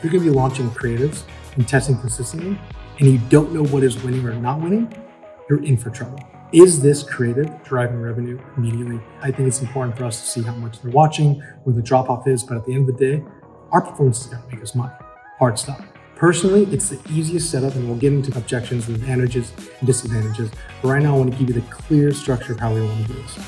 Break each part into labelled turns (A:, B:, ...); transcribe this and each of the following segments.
A: you're going to be launching creatives and testing consistently, and you don't know what is winning or not winning, you're in for trouble. Is this creative driving revenue immediately? I think it's important for us to see how much they're watching, where the drop off is, but at the end of the day, our performance is going to make us money. Hard stop. Personally, it's the easiest setup, and we'll get into objections and advantages and disadvantages. But right now, I want to give you the clear structure of how we want to do this.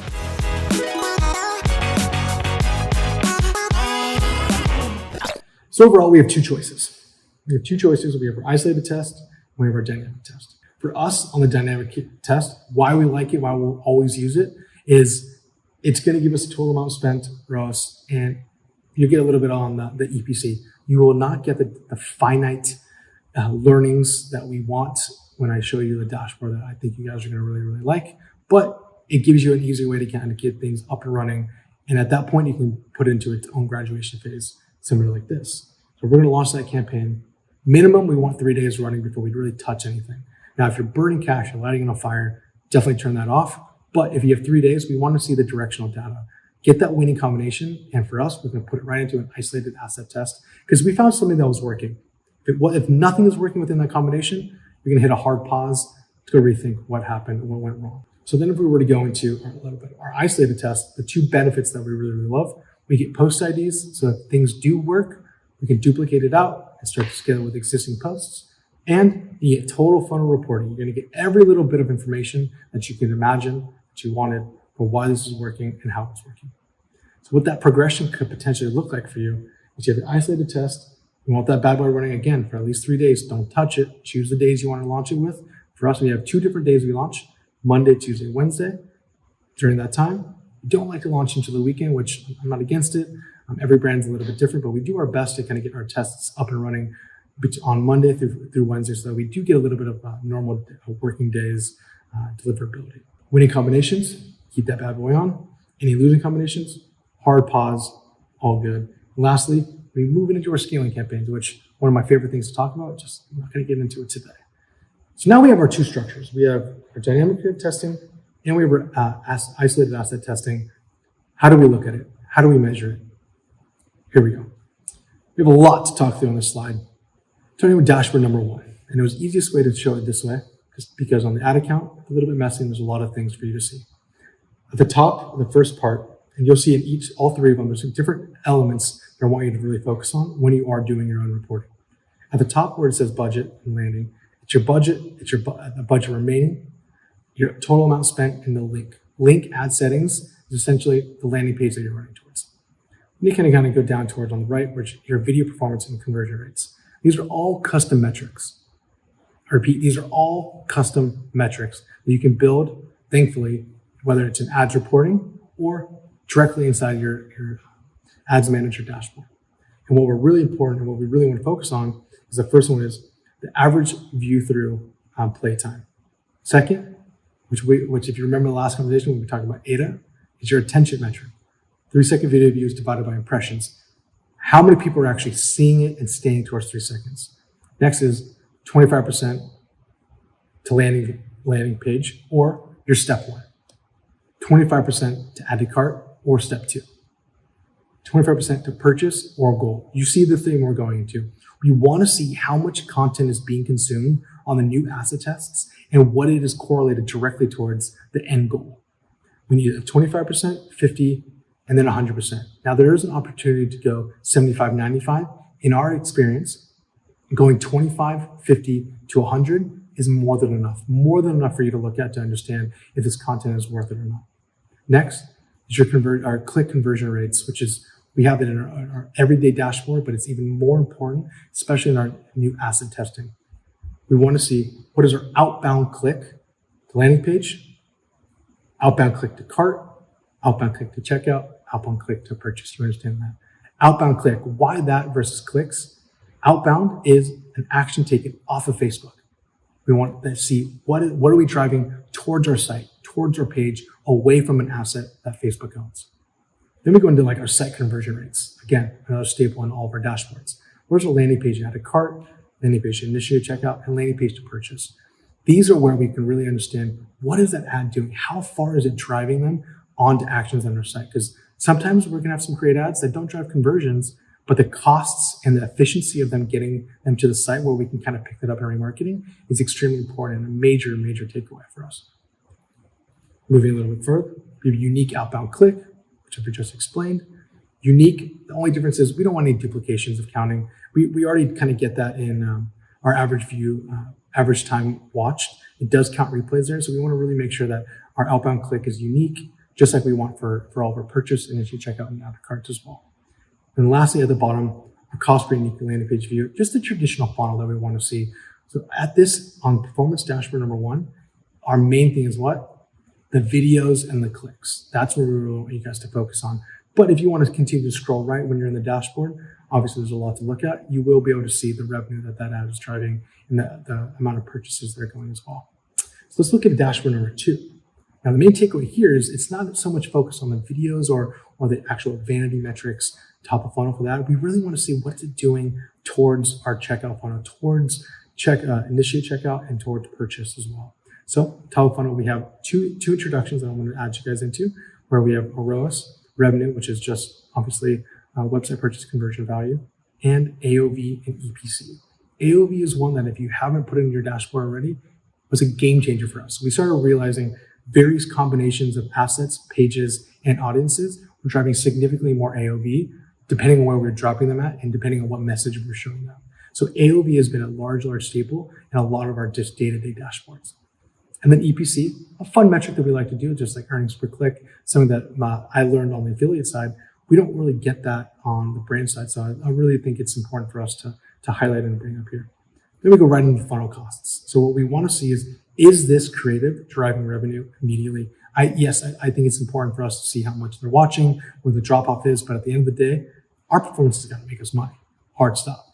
A: So overall, we have two choices. We have our isolated test, and we have our dynamic test. For us on the dynamic test, why we like it, why we'll always use it, is it's going to give us a total amount spent for us, and you get a little bit on the EPC. You will not get the finite learnings that we want when I show you the dashboard that I think you guys are going to really, really like. But it gives you an easy way to kind of get things up and running. And at that point, you can put it into its own graduation phase, similar like this. So we're going to launch that campaign. Minimum, we want 3 days running before we really touch anything. Now, if you're burning cash and lighting it on fire, definitely turn that off. But if you have 3 days, we want to see the directional data. Get that winning combination. And for us, we're going to put it right into an isolated asset test because we found something that was working. If nothing is working within that combination, you're going to hit a hard pause to go rethink what happened and what went wrong. So then if we were to go into our isolated test, the two benefits that we really, really love, we get post IDs. So if things do work, we can duplicate it out and start to scale with existing posts. And you get total funnel reporting. You're going to get every little bit of information that you can imagine that you wanted for why this is working and how it's working. So what that progression could potentially look like for you is you have an isolated test. You want that bad boy running again for at least 3 days. Don't touch it. Choose the days you want to launch it with. For us, we have 2 different days we launch, Monday, Tuesday, Wednesday. During that time, we don't like to launch into the weekend, which I'm not against it. Every brand's a little bit different, but we do our best to kind of get our tests up and running on Monday through Wednesday, so that we do get a little bit of normal working days deliverability. Winning combinations, keep that bad boy on. Any losing combinations, hard pause, all good. And lastly, we move into our scaling campaigns, which one of my favorite things to talk about, just I'm not going to get into it today. So now we have our two structures. We have our dynamic creative testing and we have our isolated asset testing. How do we look at it? How do we measure it? Here we go. We have a lot to talk through on this slide. Starting with dashboard number 1. And it was the easiest way to show it this way, just because on the ad account, it's a little bit messy and there's a lot of things for you to see. At the top, the first part, and you'll see in all 3 of them, there's some different elements that I want you to really focus on when you are doing your own reporting. At the top where it says budget and landing, it's your budget, it's the budget remaining, your total amount spent, and the link. Link ad settings is essentially the landing page that you're running towards. And you kind of go down towards on the right, which your video performance and conversion rates. These are all custom metrics. I repeat, these are all custom metrics that you can build, thankfully, whether it's in ads reporting or directly inside your ads manager dashboard. And what we're really important and what we really want to focus on is the first one is the average view through play time. Second, which if you remember the last conversation when we talked about ADA, is your attention metric. 3-second video views divided by impressions. How many people are actually seeing it and staying towards 3 seconds? Next is 25% to landing page or your step 1. 25% to add to cart or step 2. 25% to purchase or goal. You see the thing we're going into. We want to see how much content is being consumed on the new asset tests and what it is correlated directly towards the end goal. We need a 25%, 50%, and then 100%. Now there is an opportunity to go 75, 95. In our experience, going 25, 50 to 100 is more than enough for you to look at to understand if this content is worth it or not. Next is our click conversion rates, which is, we have it in our everyday dashboard, but it's even more important, especially in our new asset testing. We want to see what is our outbound click to landing page, outbound click to cart, outbound click to checkout, outbound click to purchase. You understand that? Outbound click, why that versus clicks? Outbound is an action taken off of Facebook. We want to see what are we driving towards our site, towards our page, away from an asset that Facebook owns. Then we go into our site conversion rates. Again, another staple in all of our dashboards. Where's our landing page to add a cart, landing page to initiate checkout, and landing page to purchase? These are where we can really understand what is that ad doing? How far is it driving them onto actions on our site? Because sometimes we're going to have some great ads that don't drive conversions, but the costs and the efficiency of them getting them to the site where we can kind of pick that up in remarketing is extremely important and a major, major takeaway for us. Moving a little bit further, we have unique outbound click, which I just explained. Unique, the only difference is we don't want any duplications of counting. We already kind of get that in our average view, average time watched. It does count replays there, so we want to really make sure that our outbound click is unique, just like we want for all of our purchase, initiate checkout, and add to carts as well. And lastly, at the bottom, our cost per unique landing page view, just the traditional funnel that we want to see. So at this, on performance dashboard number 1, our main thing is what? The videos and the clicks. That's what we really want you guys to focus on. But if you want to continue to scroll right when you're in the dashboard, obviously there's a lot to look at. You will be able to see the revenue that ad is driving and the amount of purchases that are going as well. So let's look at dashboard number 2. Now, the main takeaway here is it's not so much focused on the videos or the actual vanity metrics, top of funnel for that. We really want to see what's it doing towards our checkout funnel, towards initiate checkout and towards purchase as well. So top of funnel, we have two introductions that I'm going to add you guys into, where we have ROAS, revenue, which is just obviously website purchase conversion value, and AOV and EPC. AOV is one that if you haven't put in your dashboard already, was a game changer for us. We started realizing various combinations of assets, pages, and audiences were driving significantly more AOV, depending on where we're dropping them at and depending on what message we're showing them. So AOV has been a large staple in a lot of our just day-to-day dashboards. And then EPC, a fun metric that we like to do, just like earnings per click, something that I learned on the affiliate side. We don't really get that on the brand side. So I really think it's important for us to highlight and bring up here. Then we go right into funnel costs. So what we want to see is this creative driving revenue immediately? I think it's important for us to see how much they're watching, where the drop off is, but at the end of the day, our performance is going to make us money. Hard stop.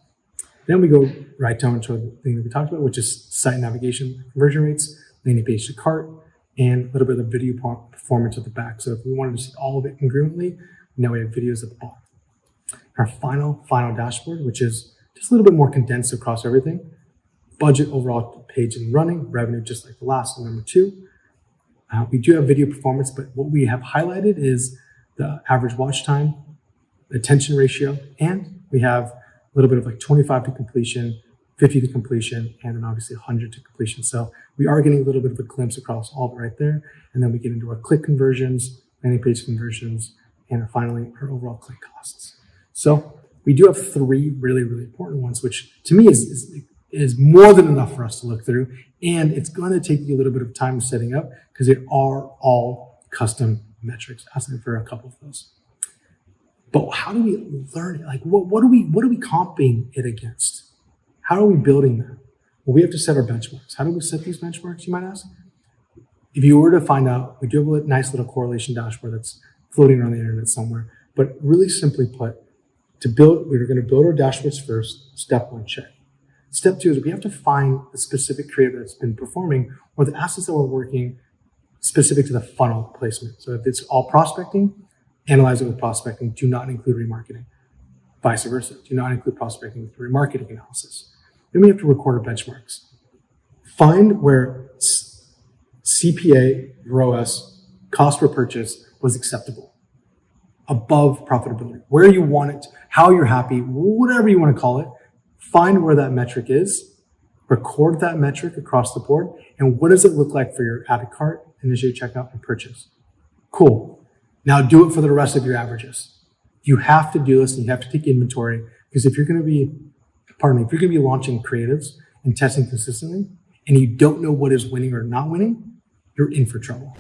A: Then we go right down to the thing that we talked about, which is site navigation conversion rates, landing page to cart, and a little bit of video performance at the back. So if we wanted to see all of it congruently, now we have videos at the bottom. Our final dashboard, which is just a little bit more condensed across everything. Budget overall page and running, revenue just like the last one, number 2. We do have video performance, but what we have highlighted is the average watch time, attention ratio, and we have a little bit of like 25 to completion, 50 to completion, and then obviously 100 to completion. So we are getting a little bit of a glimpse across all of it right there. And then we get into our click conversions, landing page conversions, and finally our overall click costs. So we do have 3 really, really important ones, which to me is more than enough for us to look through. And it's going to take you a little bit of time setting up because they are all custom metrics. Asking for a couple of those. But how do we learn it? Like what are we comping it against? How are we building that? Well, we have to set our benchmarks. How do we set these benchmarks, you might ask? If you were to find out, we do have a nice little correlation dashboard that's floating around the internet somewhere. But really simply put, we're going to build our dashboards first. Step 1, check. Step 2 is we have to find the specific creative that's been performing or the assets that we're working specific to the funnel placement. So if it's all prospecting, analyze it with prospecting. Do not include remarketing. Vice versa. Do not include prospecting with remarketing analysis. Then we have to record our benchmarks. Find where CPA, ROAS, cost per purchase was acceptable, above profitability, where you want it, how you're happy, whatever you want to call it. Find where that metric is, record that metric across the board, and what does it look like for your added cart, initiate checkout, and purchase? Cool. Now do it for the rest of your averages. You have to do this and you have to take inventory because if you're going to be launching creatives and testing consistently and you don't know what is winning or not winning, you're in for trouble.